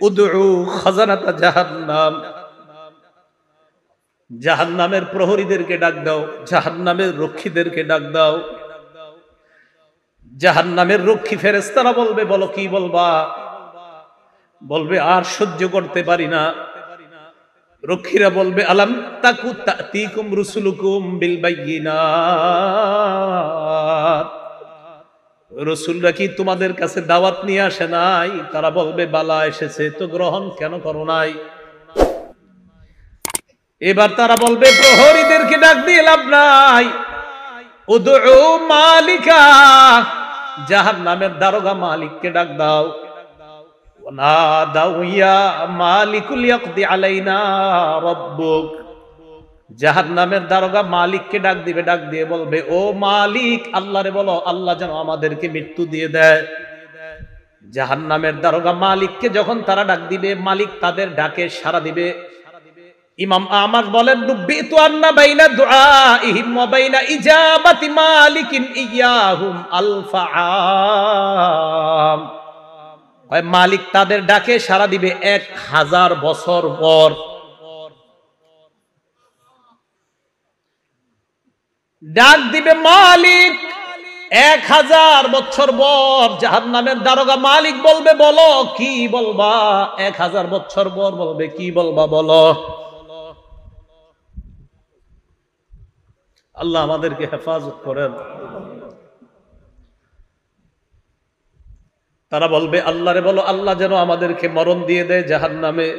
উদউ খাজানাতা জাহান্নাম, জাহান্নামের প্রহরীদেরকে ডাক দাও, জাহান্নামের রক্ষীদেরকে ডাক দাও। জাহান্নামের রক্ষী ফেরেশতারা বলবে, বলো কি বলবা? বলবে আর সহ্য করতে পারি না। রক্ষীরা বলবে, আলাম তাকু তাতিকুম রুসুলুকুম বিল বাইয়িনাত, রাসূলরা কি তোমাদের কাছে দাওয়াত নিয়ে আসে নাই? তারা বলবে, বালা এসেছে, তো গ্রহণ কেন করো নাই? এবার তারা বলবে, প্রহরীদেরকে ডাক দিয়ে লাভ নাই, উদউ মালিকা, জাহান্নামের দারোগা মালিককে ডাক দাও। ওয়ানাদাউ ইয়া মালিকুল ইয়াকদি আলাইনা রাব্বুক, জাহান্নামের দারোগা মালিককে ডাক দিবে, ডাক দিয়ে বলবে, ও মালিক, আল্লাহরে বলো আল্লাহ যেন আমাদেরকে মৃত্যু দিয়ে দেয়। জাহান্নামের দারোগা মালিককে যখন তারা ডাক দিবে, মালিক তাদের ডাকে সাড়া দিবে। ইমাম আহমদ বলেন, রুব্বিতু আন্না বাইনা দুআইহিম ওয়া বাইনা ইজাবাতি মালিকিন ইয়াহুম আলফাআম, মালিক তাদের ডাকে সাড়া দিবে 1000 বছর পর। ডাক দিবে মালিক 1000 বছর পর। জাহান্নামের দারোগা মালিক বলবে, বলো কি বলবা? 1000 বছর পর বলবে, কি বলবা বলো। আল্লাহ আমাদেরকে হেফাজত করেন। তারা বলবে, আল্লাহরে বলো আল্লাহ যেন আমাদেরকে মরণ দিয়ে দেয় জাহান্নামে।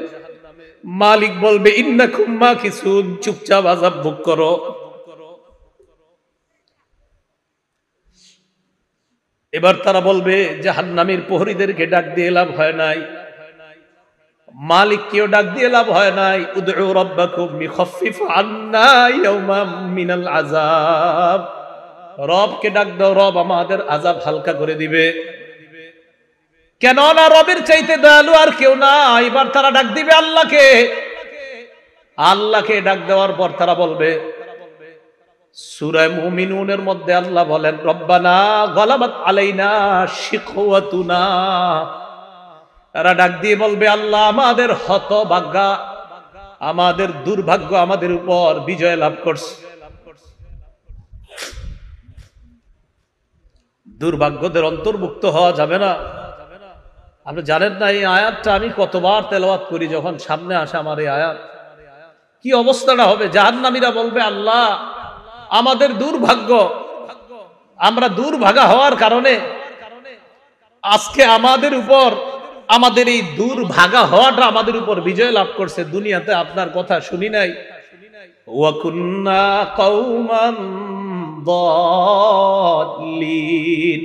মালিক বলবে, ইন্নাকুম মাকিসুন, চুপচাপ আযাব ভোগ করো। এবার তারা বলবে, জাহান্নামের প্রহরীদেরকে ডাক দিয়ে লাভ হয় নাই, মালিককেও ডাক দিয়ে লাভ হয় নাই। উদউ রাব্বাকুম ইখাফফিফ আন্না ইয়াওমান মিনাল আযাব, রবকে ডাক দাও, রব আমাদের আযাব হালকা করে দিবে। কেন না রবের চাইতে দয়ালু আর কেউ না। এবার তারা ডাক দিবে আল্লাহকে। আল্লাহকে ডাক দেওয়ার পর তারা বলবে, সূরা মুমিনুনের মধ্যে আল্লাহ বলেন, রব্বানা গালাবাত আলাইনা শিকওয়াতুনা, তারা ডাক দিয়ে বলবে, আল্লাহ আমাদের হতভাগ্য, আমাদের দুর্ভাগ্য আমাদের উপর বিজয় লাভ করছে। দুর্ভাগ্যদের অন্তর্ভুক্ত হওয়া যাবে না। আপনি জানেন না এই আয়াতটা আমি কতবার তেলাওয়াত করি, যখন সামনে আসে আমার এই আয়াত, কি অবস্থাটা হবে। জাহান্নামীরা বলবে, আল্লাহ আমাদের দুর্ভাগ্য, আমরা দুর্ভাগা হওয়ার কারণে আজকে আমাদের উপর, আমাদের এই দুর্ভাগা হওয়াটা আমাদের উপর বিজয় লাভ করছে। দুনিয়াতে আপনার কথা শুনি নাই। ওয়া কুন্না কওমান দাল্লিন,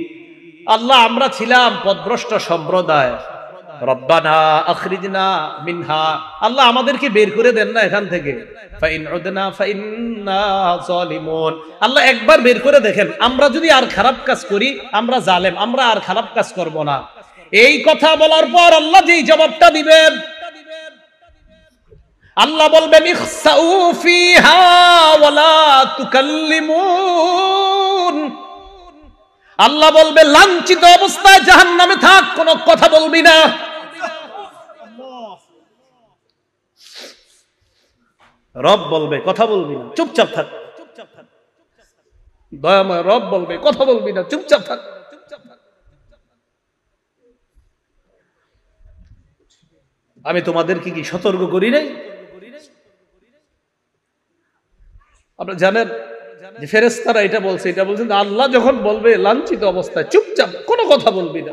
আল্লাহ আমরা ছিলাম পথভ্রষ্ট সম্প্রদায়। রব্বানা আখরিজনা মিনহা, আল্লাহ আমাদেরকে বের করে দেন না এখান থেকে। ফাইন উদনা ফাইন্না যালিমুন, আল্লাহ একবার বের করে দেখেন, আমরা যদি আর খারাপ কাজ করি, আমরা জালেম, আমরা আর খারাপ কাজ করব না। এই কথা বলার পর আল্লাহ যেই জবাবটা দিবেন, আল্লাহ বলবেন, ইখসাউ ফিহা ওয়ালা তুকাল্লিমুন, আল্লাহ বলবে লাঞ্ছিত অবস্থায় জাহান্নামে থাক, কোনো কথা বলবি না। রব বলবে কথা বলবি না, চুপচাপ থাক। দয়াময় রব বলবে কথা বলবি না, চুপচাপ থাক। আমি তোমাদেরকে কি সতর্ক করি নাই? আপনারা জানেন যে ফেরেশতারা এটা বলছে, এটা বলছেন আল্লাহ যখন বলবে লাঞ্ছিত অবস্থায় চুপচাপ, কোনো কথা বলবি না।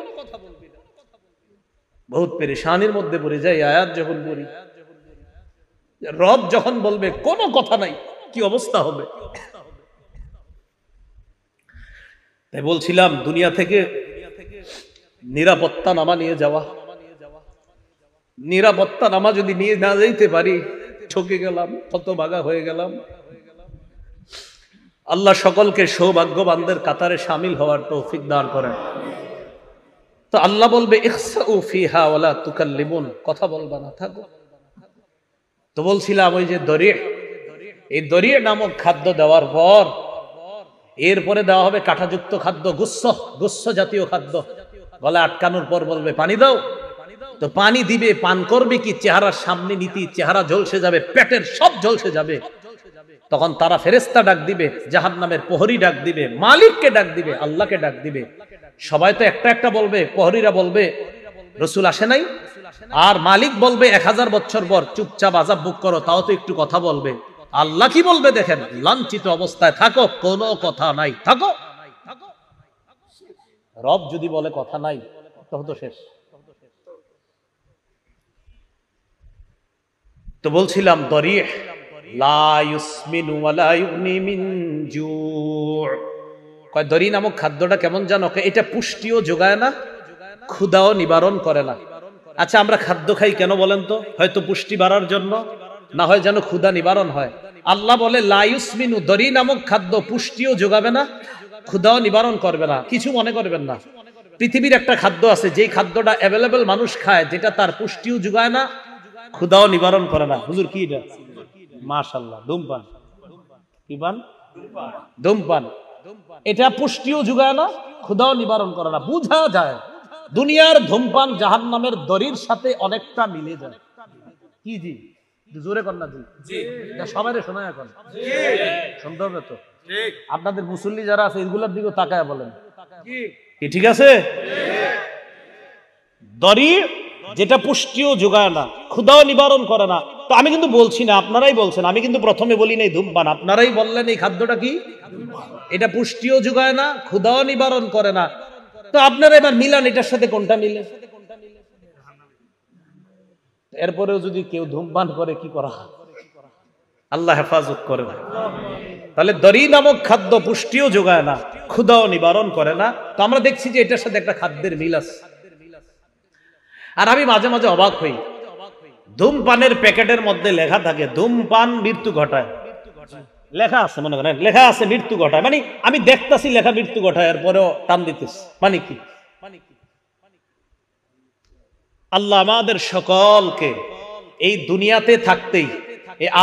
বহুত পেরেশানির মধ্যে পড়ে যায় আয়াত যখন পড়ি। রব যখন বলবে কোনো কথা নাই, কি অবস্থা হবে। তাই বলছিলাম দুনিয়া থেকে নিরাপত্তা নামা নিয়ে যাওয়া, নিরাপত্তা নামা যদি নিয়ে না যাইতে পারি, ঠকে গেলাম, হতভাগা হয়ে গেলাম। আল্লাহ সকলকে সৌভাগ্যবানদের কাতারে শামিল হওয়ার তৌফিক দান করেন। তো আল্লাহ বলবে, ইখসাউ ফিহা ওয়ালা তুকাল্লিমুন, কথা বলবা না, থাকো। তো বলছিলাম ওই যে দরিয়া, এই দরিয়া নামক খাদ্য দেওয়ার পর এরপরে দেওয়া হবে কাঁটাযুক্ত খাদ্য, গুচ্ছ জাতীয় খাদ্য। গলা আটকানোর পর বলবে পানি দাও, তো পানি দিবে, পান করবে কি, চেহারার সামনে নীতি, চেহারা ঝলসে যাবে, পেটের সব ঝলসে যাবে। তখন তারা ফেরেশতা ডাক দিবে, জাহান্নামের প্রহরী ডাক দিবে, মালিককে ডাক দিবে, আল্লাহকে ডাক দিবে। সবাই তো একটা একটা বলবে, প্রহরীরা বলবে রাসূল আসে নাই, আর মালিক বলবে 1000 বছর পর চুপচাপ আযাব বুক করো, তাও তো একটু কথা বলবে। আল্লাহ কি বলবে দেখেন, লাঞ্ছিত অবস্থায় থাকো, কোনো কথা নাই, থাকো। রব যদি বলে কথা নাই, তখন তো শেষ। তো বলছিলাম দরিহ লা ইউসমিনু ওয়া লা ইউগনি মিন জু'। কয় দরি নামক খাদ্যটা কেমন জানো? এটা পুষ্টিও যোগায় না, ক্ষুধাও নিবারণ করে না। আচ্ছা, আমরা খাদ্য খাই কেন বলেন তো? হয়তো পুষ্টি বাড়ার জন্য, না হয় যেন ক্ষুধা নিবারণ হয়। আল্লাহ বলে লা ইউসমিনু, দরি নামক খাদ্য পুষ্টিও যোগাবে না, ক্ষুধাও নিবারণ করবে না। কিছু মনে করবেন না, পৃথিবীর একটা খাদ্য আছে যেই খাদ্যটা অ্যাভেলেবল মানুষ খায়, যেটা তার পুষ্টিও যোগায় না, ক্ষুধাও নিবারণ করে না। হুজুর কি এটা? মাশাআল্লাহ, ধূমপান। কি পান? ধূমপান। এটা পুষ্টিও যোগায় না, ক্ষুধাও নিবারণ করে না। বুঝা যায় দুনিয়ার ধূমপান জাহান্নামের দড়ির সাথে অনেকটা মিলে যায়। কি জি? জোরে কর না জি। সবাই শোনা, এখন শুনতে হবে তো। আপনাদের মুসল্লি যারা আছে এগুলোর দিকে তাকায় বলেন কি ঠিক আছে? দড়ি যেটা পুষ্টিও যোগায় না, ক্ষুধাও নিবারণ করে না। তো আমি কিন্তু বলছি না, আপনারাই বলছেন, আমি কিন্তু প্রথমে বলি নাই ধূমপান, আপনারাই বললেন এই খাদ্যটা কি, এটা পুষ্টিও যোগায় না, ক্ষুধাও নিবারণ করে না। তো আপনারা এবার মিলান এটার সাথে কোনটা মিলে। এরপরেও যদি কেউ ধূমপান করে কি করা, আল্লাহ হেফাজত করে না। তাহলে দড়ি নামক খাদ্য পুষ্টিও যোগায় না, ক্ষুধাও নিবারণ করে না। তো আমরা দেখছি যে এটার সাথে একটা খাদ্যের মিল আছে। আর আমি মাঝে মাঝে অবাক হই, ধূমপানের প্যাকেটের মধ্যে লেখা থাকে ধূমপান মৃত্যু ঘটায়, লেখা আছে, মনে করেন লেখা আছে মৃত্যু ঘটায়, মানে আমি দেখতাছি লেখা মৃত্যু ঘটায়, এরপরেও টান দিতেছি, মানে কি? আল্লাহ আমাদের সকলকে এই দুনিয়াতে থাকতেই,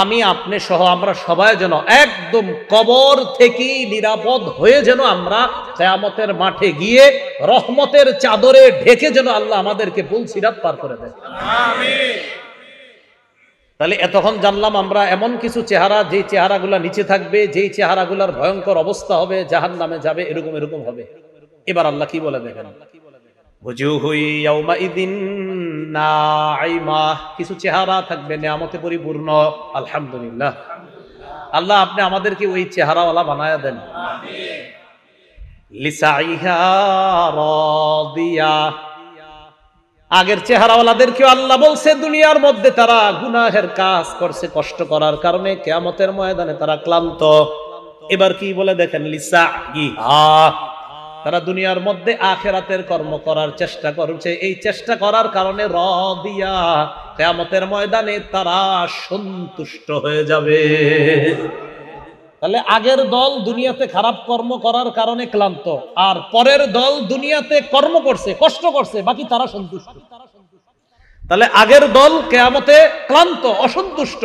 আমি আপনি সহ আমরা সবাই যেন একদম কবর থেকে নিরাপদ হয়ে যেন আমরা কিয়ামতের মাঠে গিয়ে রহমতের চাদরে ঢেকে যেন আল্লাহ আমাদেরকে পুলসিরাত পার করে দেয়। আমিন। তাহলে এতক্ষণ জানলাম আমরা এমন কিছু চেহারা, যেই চেহারাগুলা নিচে থাকবে, যেই চেহারাগুলার ভয়ঙ্কর অবস্থা হবে, জাহান্নামে যাবে, এরকম এরকম হবে। এবার আল্লাহ কি বলে দেখেন, কিছু চেহারা থাকবে নিয়ামতে পরিপূর্ণ। আলহামদুলিল্লাহ, আল্লাহ আপনি আমাদেরকে ওই চেহারাওয়ালা বানায়া দেন। লিসাইহা রাদিয়া। আগের চেহারাওয়ালাদেরকেও আল্লাহ বলছে দুনিয়ার মধ্যে তারা গুনাহের কাজ করছে, কষ্ট করার কারণে কিয়ামতের ময়দানে তারা ক্লান্ত। এবার কি বলে দেখেন, লিসাইহা, তারা দুনিয়ার মধ্যে আখিরাতের কর্ম করার চেষ্টা করছে, এই চেষ্টা করার কারণে রাদিয়া, কিয়ামতের ময়দানে তারা সন্তুষ্ট হয়ে যাবে। তাহলে আগের দল দুনিয়াতে খারাপ কর্ম করার কারণে ক্লান্ত, আর পরের দল দুনিয়াতে কর্ম করছে, কষ্ট করছে, বাকি তারা সন্তুষ্ট। তাহলে আগের দল কিয়ামতে ক্লান্ত, অসন্তুষ্ট,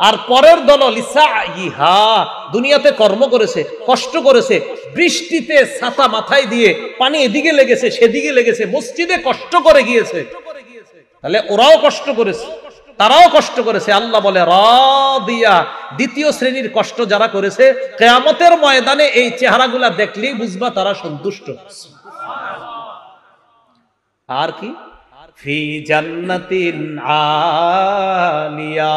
আর পরের দল লিসাইহা, দুনিয়াতে কর্ম করেছে, কষ্ট করেছে, বৃষ্টিতে ছাতা মাথায় দিয়ে পানি এদিকে লেগেছে সেদিকে লেগেছে, মসজিদে কষ্ট করে গিয়েছে। তাহলে ওরাও কষ্ট করেছে, তারাও কষ্ট করেছে। আল্লাহ বলে রাদিয়া, দ্বিতীয় শ্রেণীর কষ্ট যারা করেছে, কিয়ামতের ময়দানে এই চেহারাগুলা দেখলেই বুঝবা তারা সন্তুষ্ট। আর কি, ফি জান্নাতিন আলিয়া,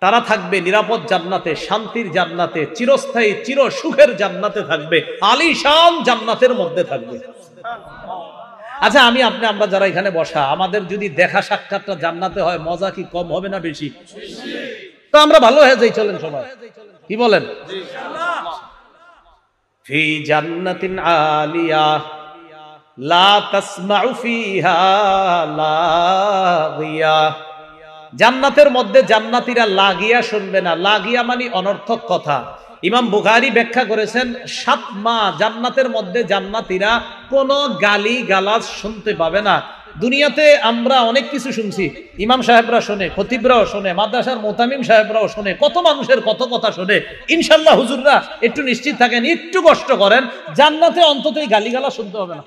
তারা থাকবে নিরাপদ জান্নাতে, শান্তির জান্নাতে, চিরস্থায়ী চির সুখের জান্নাতে থাকবে, আলিশান জান্নাতের মধ্যে থাকবে। আচ্ছা, আমরা যারা এখানে বসা, আমাদের যদি দেখা সাক্ষাৎটা জান্নাতে হয়, মজা কি কম হবে না বেশি? তো আমরা ভালো হয়ে যাই, চলেন সবাই, কি বলেন? ফি জান্নাতিন আলিয়া লা তাসমাউ ফিহা লাগিয়া। জান্নাতের মধ্যে জান্নাতীরা লাগিয়া শুনবে না। লাগিয়া মানে অনর্থক কথা। ইমাম বুখারী ব্যাখ্যা করেছেন, 7 মাস জান্নাতের মধ্যে জান্নাতীরা কোনো গালি গালাজ শুনতে পাবে না। দুনিয়াতে আমরা অনেক কিছু শুনছি, ইমাম সাহেবরা শোনে, খতিবরাও শোনে, মাদ্রাসার মোতামিম সাহেবরাও শোনে, কত মানুষের কত কথা শোনে। ইনশাল্লাহ হুজুররা একটু নিশ্চিত থাকেন, একটু কষ্ট করেন, জান্নাতে অন্তত এই গালিগালাজ শুনতে হবে না।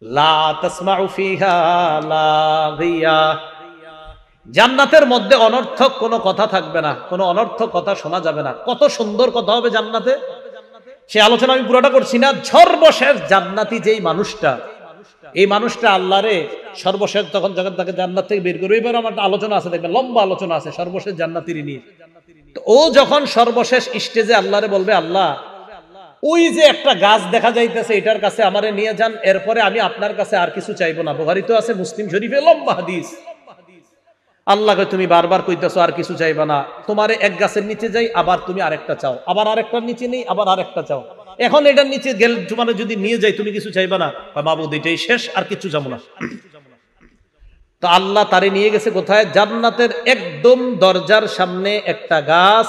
লা তাসমাউ ফিহা লাগিয়া, জান্নাতের মধ্যে অনর্থক কোনো কথা থাকবে না, কোনো অনর্থক কথা শোনা যাবে না। কত সুন্দর কথা হবে জান্নাতে, সে আলোচনা আমি পুরোটা করছি না। সর্বশেষ জান্নাতি যেই মানুষটা, এই মানুষটা আল্লাহরে সর্বশেষ তখন যখন তাকে জান্নাত থেকে বের করবে, এবার আমার একটা আলোচনা আছে, দেখবেন লম্বা আলোচনা আছে সর্বশেষ জান্নাতির নিয়ে। তো ও যখন সর্বশেষ স্টেজে আল্লাহরে বলবে, আল্লাহ ওই যে একটা গাছ দেখা যাইতেছে এটার কাছে আমারে নিয়ে যান, এরপরে আমি আপনার কাছে আর কিছু চাইবো না। বুখারী তো আছে, মুসলিম শরীফে লম্বা হাদিস। আল্লাহকে তুমি বারবার কইতেছো আর কিছু চাইবা না, তোমারে এক গাছের নিচে যাই, আবার তুমি আরেকটা চাও, আবার আরেকটার নিচে নেই, আবার আরেকটা চাও, এখন এটার নিচে গেল তোমার যদি নিয়ে যাই তুমি কিছু চাইবা না? মাবুদ এটাই শেষ, আর কিছু যাবো না। তো আল্লাহ তারে নিয়ে গেছে কোথায়? জান্নাতের একদম দরজার সামনে একটা গাছ।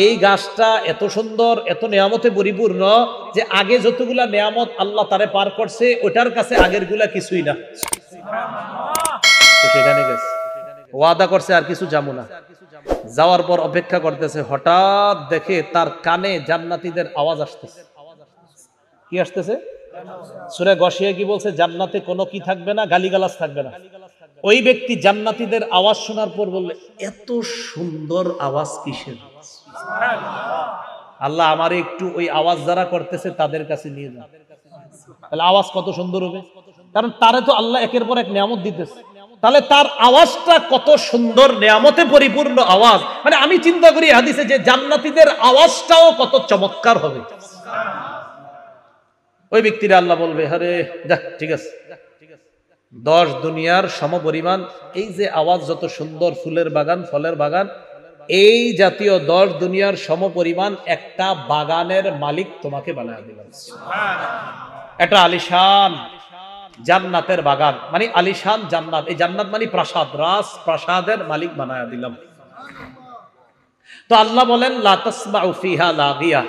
এই গাছটা এত সুন্দর, এত নিয়ামতে পরিপূর্ণ যে আগে যতগুলা নিয়ামত আল্লাহ তারে পার করছে ওটার কাছে আগের গুলা কিছুই না। তো সেখানে গেছে, ওয়াদা করছে আর কিছু যাবো না। যাওয়ার পর অপেক্ষা করতেছে, হঠাৎ দেখে তার কানে জান্নাতীদের আওয়াজ আসতেছে। কি আসতেছে? সূরা গশিয়া কি বলছে? জান্নাতে কোনো কি থাকবে না, গালিগালাজ থাকবে না। ওই ব্যক্তি জান্নাতীদের আওয়াজ শোনার পর বললে, এত সুন্দর আওয়াজ কিসের? আল্লাহ আমারে একটু ওই আওয়াজ যারা করতেছে তাদের কাছে নিয়ে যান। তাহলে আওয়াজ কত সুন্দর হবে, কারণ তারে তো আল্লাহ একের পর এক নিয়ামত দিতেছে। তাহলে তার আওয়াজটা কত সুন্দর, নিয়ামতে পরিপূর্ণ আওয়াজ। মানে আমি চিন্তা করি হাদিসে যে জান্নাতীদের আওয়াজটাও কত চমৎকার হবে। ওই ব্যক্তিরা আল্লাহ বলবে, আরে যা, ঠিক আছে, 10 দুনিয়ার সমপরিমাণ এই যে আওয়াজ, যত সুন্দর ফুলের বাগান, ফলের বাগান, এই জাতীয় 10 দুনিয়ার সমপরিমাণ একটা বাগানের মালিক তোমাকে বানায় দিলাম। এটা আলিশান জান্নাতের বাগান, মানে আলিশান জান্নাত। এই জান্নাত মানে প্রাসাদ, রাজ প্রাসাদের মালিক বানায় দিলাম। তো আল্লাহ বলেন, লা তাসমাউ ফিহা লাগিয়া,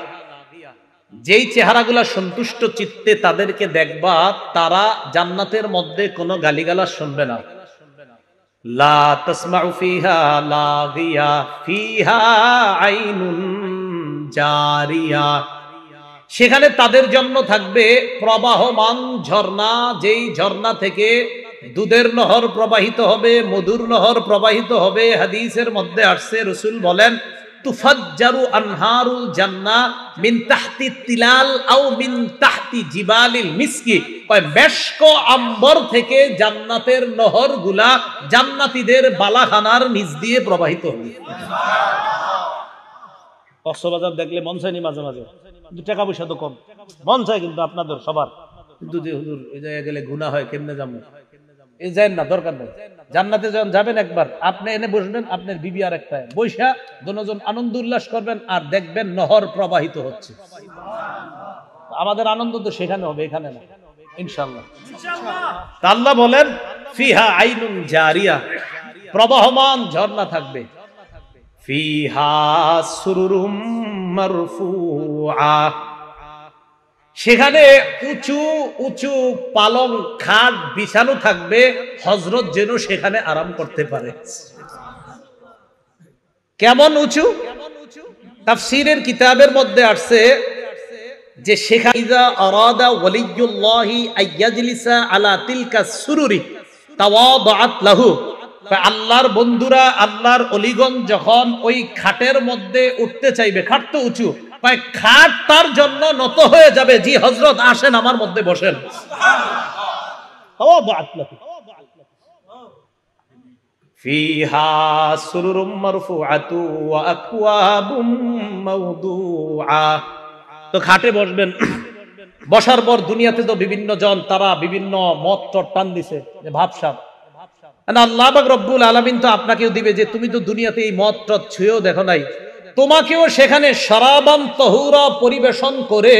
যেই চেহারাগুলা সন্তুষ্ট চিত্তে তাদেরকে দেখবা, তারা জান্নাতের মধ্যে কোনো গালিগালাজ শুনবে না। লা তাসমাউ ফিহা লাগিয়া ফিহা আইনুন জারিয়া, সেখানে তাদের জন্য থাকবে প্রবাহমান ঝর্ণা, যেই ঝর্ণা থেকে দুধের নহর প্রবাহিত হবে, মধুর নহর প্রবাহিত হবে। হাদিসের মধ্যে আসছে, রাসূল বলেন, তুফাজ্জারু আনহারুল জান্নাহ মিন তাহতি তিলাল আও মিন তাহতি জিবালিল মিসকি, কয় মেশক আম্বর থেকে জান্নাতের নহরগুলা জান্নাতীদের বালাখানার নিচ দিয়ে প্রবাহিত হবে। কক্সবাজার দেখলে মন চায়নি মাঝে মাঝে, কিন্তু টাকা পয়সা তো কম, মন চায় কিন্তু আপনাদের সবার, কিন্তু যে হুজুর এই জায়গায় গেলে গুনাহ হয়, কেমনে যাবো? এই যাই না, দরকার নেই। জান্নাতে যখন যাবেন একবার, আপনি এনে বসবেন, আপনার বিবি আর একটা বৈশা, দুজন আনন্দ উল্লাস করবেন, আর দেখবেন নহর প্রবাহিত হচ্ছে। আমাদের আনন্দ তো সেখানে হবে, এখানে না, ইনশাআল্লাহ। আল্লাহ বলেন, ফিহা আইনুন জারিয়া, প্রবাহমান ঝর্ণা থাকবে। ফিহা সুরুরুম মারফুআ, সেখানে উঁচু উঁচু পালং খাট বিছানো থাকবে, হযরত যেন সেখানে আরাম করতে পারে। কেমন উঁচু? তাফসীরের কিতাবের মধ্যে আসছে যে সেখানে ইযা আরাদা ওয়ালিয়ুল্লাহি আইয়াজলিসা আলা তিলকা সুরুরি তাওয়াদাআত লাহু, আল্লাহর বন্ধুরা, আল্লাহর ওলিগণ যখন ওই খাটের মধ্যে উঠতে চাইবে, খাট তো উঁচু, খাট তার জন্য নত হয়ে যাবে, জি হযরত আসেন আমার মধ্যে বসেন। ফিহা সুরুরুম মারফুআতু ওয়া আকওয়াবুম মাওদুআ, তো খাটে বসবেন। বসার পর দুনিয়াতে তো বিভিন্ন জন, তারা বিভিন্ন মত টান দিছে, যে ভাবসাব, আল্লাহ পাক রব্বুল আলামিন তো আপনাকেও দিবে, যে তুমি তো দুনিয়াতে এই মদ টদ ছুঁয়েও দেখো নাই, তোমাকেও সেখানে শরাবান তহুরা পরিবেশন করে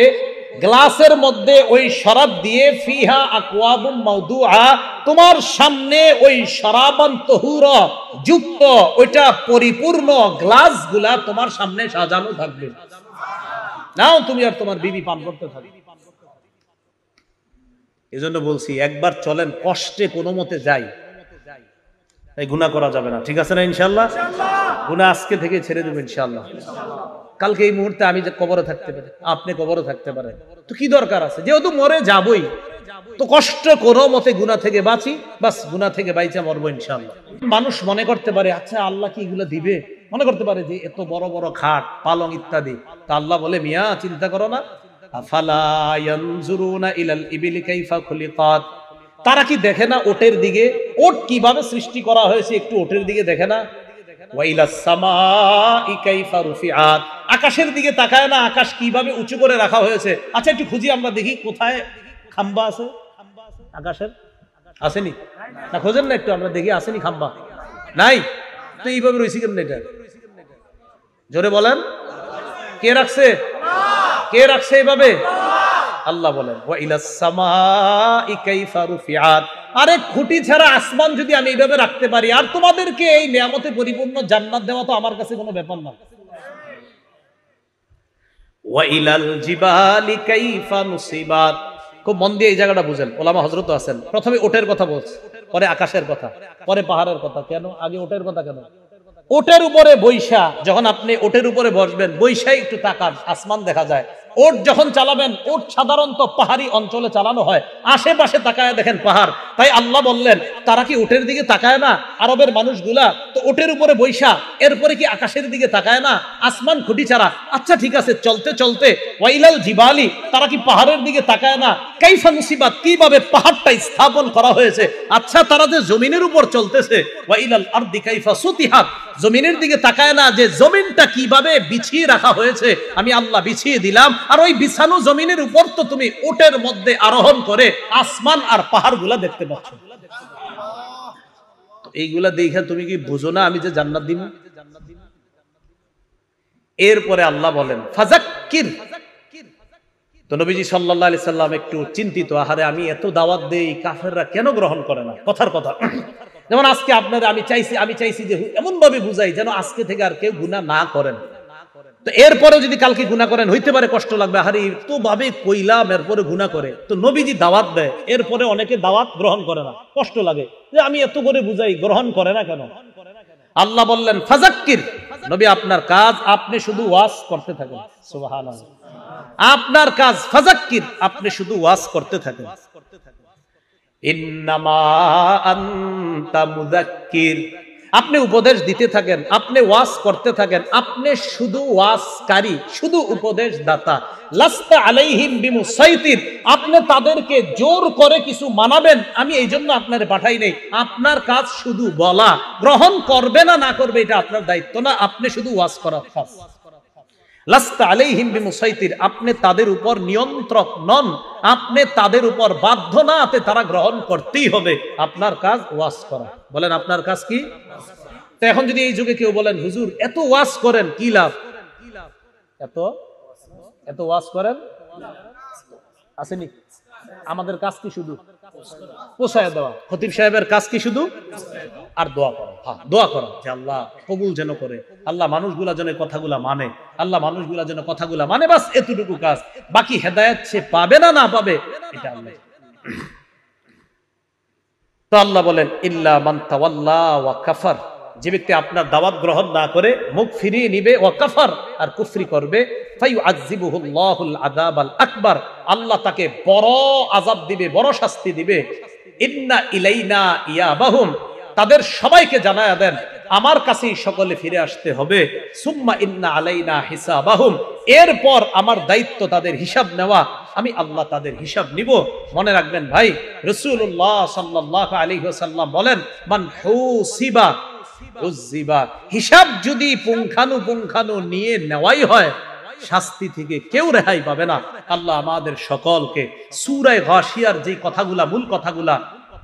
গ্লাসের মধ্যে ওই শরাব দিয়ে, ফিহা আকওয়াবুম মাওদুআ, তোমার সামনে ওই শরাবান তহুরা যুক্ত ওইটা পরিপূর্ণ গ্লাসগুলা তোমার সামনে সাজানো থাকবে। নাও তুমি আর তোমার বিবি পান করতে থাকবে। এজন্য বলছি, একবার চলেন, কষ্টে কোনো মতে যাই, তাই গুনাহ করা যাবে না, ঠিক আছে না ইনশাআল্লাহ? গুনাহ আজকে থেকে ছেড়ে দেব ইনশাআল্লাহ। কালকে এই মুহূর্তে আমি যে কবরে থাকতে পারি, আপনি কবরে থাকতে পারেন, তো কি দরকার আছে? যেহেতু মরে যাবই, তো কষ্ট করো মতে গুনাহ থেকে বাঁচি, বাস গুনাহ থেকে বাইচা মরবো ইনশাআল্লাহ। মানুষ মনে করতে পারে আচ্ছা আল্লাহ কি এগুলো দিবে, মনে করতে পারে যে এত বড় বড় খাট পালং ইত্যাদি, তা আল্লাহ বলে মিয়া চিন্তা করো না, আফালা ইয়ানজুরুনা ইলাল ইবিলি কাইফা খুলিকাত, তারা কি দেখে না ওটের দিকে, ওট কিভাবে সৃষ্টি করা হয়েছে, একটু ওটের দিকে দেখে না? ওয়াইলাস সামাই কাইফা রুফিআত, আকাশের দিকে তাকায় না, আকাশ কিভাবে উঁচু করে রাখা হয়েছে? আচ্ছা একটু খুঁজি আমরা দেখি কোথায় খাম্বা আছে আকাশের, আসেনি না? খোঁজেন না একটু, আমরা দেখি আসেনি খাম্বা? নাই তো এইভাবে রয়েছে কেমন? এটা জোরে বলেন, কে রাখছে? কে রাখছে এইভাবে? আল্লাহ বলেন ওয়াইলাস সামাই কাইফা রুফিআত, আরে খুঁটি ছাড়া আসমান যদি আমি এইভাবে রাখতে পারি, আর তোমাদেরকে এই নিয়ামতে পরিপূর্ণ জান্নাত দেওয়া তো আমার কাছে কোনো ব্যাপার না। ওয়াইলাল জিবালি কাইফা নুসিবাত, খুব মন দিয়ে এই জায়গাটা বুঝেন, ওলামা হযরত আছেন। প্রথমে ওটের কথা বলছে, পরে আকাশের কথা, পরে পাহাড়ের কথা। কেন আগে ওটের কথা কেন? ওটের উপরে বৈশা, যখন আপনি ওটের উপরে বসবেন, বৈশাই একটু তাকান, আসমান দেখা যায়। ওট যখন চালাবেন, ওট সাধারণত পাহাড়ি অঞ্চলে চালানো হয়, আশেপাশে তাকায় দেখেন পাহাড়। তাই আল্লাহ বললেন তারা কি ওটের দিকে তাকায় না? আরবের মানুষগুলা তো ওটের উপরে বৈশা, এরপরে কি আকাশের দিকে তাকায় না? আসমান খুঁটি ছাড়া। আচ্ছা ঠিক আছে, চলতে চলতে ওয়াইলাল জিবালি, তারা কি পাহাড়ের দিকে তাকায় না? কাইফা নুসিবাত, কিভাবে পাহাড়টা স্থাপন করা হয়েছে। আচ্ছা তারা যে জমিনের উপর চলতেছে, ওয়াইলাল আরদি কাইফা সুতিহাত, জমিনের দিকে তাকায় না যে জমিনটা কিভাবে বিছিয়ে রাখা হয়েছে, আমি আল্লাহ বিছিয়ে দিলাম। আর ওই বিছানো জমিনের উপর তো তুমি ওটের মধ্যে আরোহণ করে আসমান আর পাহাড়গুলা দেখতে পাচ্ছ। এইগুলা দেখে তুমি কি বুঝো না আমি যে জান্নাত দিব? এরপরে আল্লাহ বলেন ফাযাক্কির, তো নবীজি সাল্লাল্লাহু আলাইহি সাল্লাম একটু চিন্তিত, আহারে আমি এত দাওয়াত দেই, কাফেররা কেন গ্রহণ করে না? কথার কথা। যেমন আজকে আপনারা আমি চাইছি যে এমন ভাবে বুঝাই যেন আজকে থেকে আর কেউ গুনাহ না করেন। তো এরপরে যদি কালকে গুনাহ করেন, হইতে পারে কষ্ট লাগবে, আরে তো ভাবে কইলাম এরপরে গুনাহ করে। তো নবীজি দাওয়াত দেয়, এরপরে অনেকে দাওয়াত গ্রহণ করে না, কষ্ট লাগে যে আমি এত করে বুঝাই, গ্রহণ করে না কেন? আল্লাহ বললেন ফাযাক্কির, নবী আপনার কাজ আপনি শুধু ওয়াজ করতে থাকেন। সুবহানাল্লাহ, আপনার কাজ ফাযাক্কির, আপনি শুধু ওয়াজ করতে থাকেন। ইন্নামা আনতা মুযাক্কির, আপনি উপদেশ দিতে থাকেন, আপনি ওয়াজ করতে থাকেন, আপনি শুধু ওয়াজকারী, শুধু উপদেশ দাতা। লাস্তা আলাইহিম বিমুসাইতির, আপনি তাদেরকে জোর করে কিছু মানাবেন আমি এই জন্য আপনারে পাঠাই নাই। আপনার কাজ শুধু বলা, গ্রহণ করবে না না করবে এটা আপনার দায়িত্ব না, আপনি শুধু ওয়াজ করার কাজ। লাস্তা আলাইহিম বিমুসাইতির, আপনি তাদের উপর নিয়ন্ত্রক নন, আপনি তাদের উপর বাধ্য না, তারা গ্রহণ করতেই হবে। আপনার কাজ ওয়াজ করা। বলেন আপনার কাজ কি? তো এখন যদি এই যুগে কেউ বলেন হুজুর এত ওয়াজ করেন কি লাভ, এত ওয়াজ করেন আসেনি, আমাদের কাজ কি শুধু পৌঁছায় দেওয়া? খতিব সাহেবের কাজ কি শুধু? আর দোয়া করা। হ্যাঁ, দোয়া করা যে আল্লাহ কবুল যেন করে, আল্লাহ মানুষগুলা যেন কথাগুলা মানে, আল্লাহ মানুষগুলা যেন কথাগুলা মানে, বাস এতটুকু কাজ। বাকি হেদায়েত সে পাবে না না পাবে এটা আল্লাহ। তো আল্লাহ বলেন ইল্লা মান তাওয়াল্লা ওয়া কাফার, যে ব্যক্তি আপনার দাওয়াত গ্রহণ না করে মুখ ফিরিয়ে নিবে, ওয়া কাফার আর কুফরি করবে, ফায়ুআযিবুহুল্লাহুল আযাবাল আকবার, আল্লাহ তাকে বড় আযাব দিবে, বড় শাস্তি দিবে। ইন্না ইলাইনা ইয়াবাহুম, তাদের সবাইকে জানায়া দেন আমার কাছেই সকলে ফিরে আসতে হবে। সুম্মা ইন্না আলাইনা হিসাবাহুম, এরপর আমার দায়িত্ব তাদের হিসাব নেওয়া, আমি আল্লাহ তাদের হিসাব নিব। মনে রাখবেন ভাই, রাসূলুল্লাহ সাল্লাল্লাহু আলাইহি ওয়াসাল্লাম বলেন মান হুসিবা উযিবা, হিসাব যদি পুঙ্খানু নিয়ে নেওয়াই হয়, শাস্তি থেকে কেউ রেহাই পাবে না। আল্লাহ আমাদের সকলকে সূরা গাশিয়ার যে কথাগুলা, মূল কথাগুলা,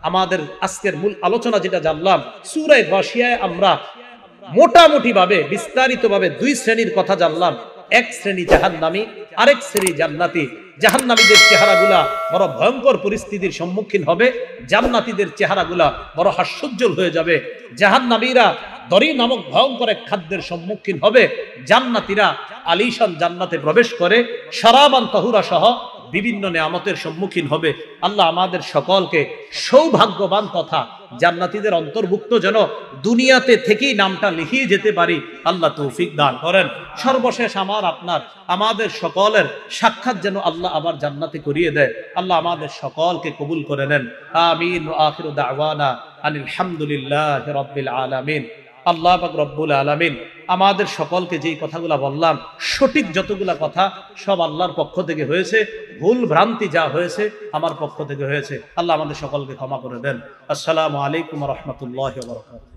আমাদের আজকের মূল আলোচনা যেটা জানলাম, সূরা গাশিয়ায় আমরা মোটামুটি ভাবে বিস্তারিত ভাবে দুই শ্রেণীর কথা জানলাম। এক শ্রেণী জাহান্নামী, আরেক শ্রেণী জান্নাতি। জাহান্নামীদের চেহারাগুলা বড় ভয়ঙ্কর পরিস্থিতির সম্মুখীন হবে, জান্নাতীদের চেহারাগুলা বড় হাস্যোজ্জ্বল হয়ে যাবে। জাহান্নামীরা দরি নামক ভয়ঙ্কর এক খাদ্যের সম্মুখীন হবে, জান্নাতীরা আলিশান জান্নাতে প্রবেশ করে শারাবান তাহুরা সহ বিভিন্ন নিয়ামতের সম্মুখীন হবে। আল্লাহ আমাদের সকলকে সৌভাগ্যবান তথা জান্নাতীদের অন্তর্ভুক্ত যেন দুনিয়াতে থেকেই নামটা লিখিয়ে যেতে পারি, আল্লাহ তৌফিক দান করেন। সর্বশেষ আমাদের সকলের সাক্ষাৎ যেন আল্লাহ আবার জান্নাতে করিয়ে দেয়। আল্লাহ আমাদের সকলকে কবুল করে নেন। আমিন। ওয়া আখিরু দাওয়ানা আনিল হামদুলিল্লাহি রাব্বিল আলামিন। আল্লাহ পাক রব্বুল আলামিন আমাদের সকলকে যেই কথাগুলো বললাম, সঠিক যতগুলা কথা সব আল্লাহর পক্ষ থেকে হয়েছে, ভুল ভ্রান্তি যা হয়েছে আমার পক্ষ থেকে হয়েছে। আল্লাহ আমাদের সকলকে ক্ষমা করে দেন। আসসালামু আলাইকুম ওয়া রাহমাতুল্লাহি ওয়া বারাকাতুহু।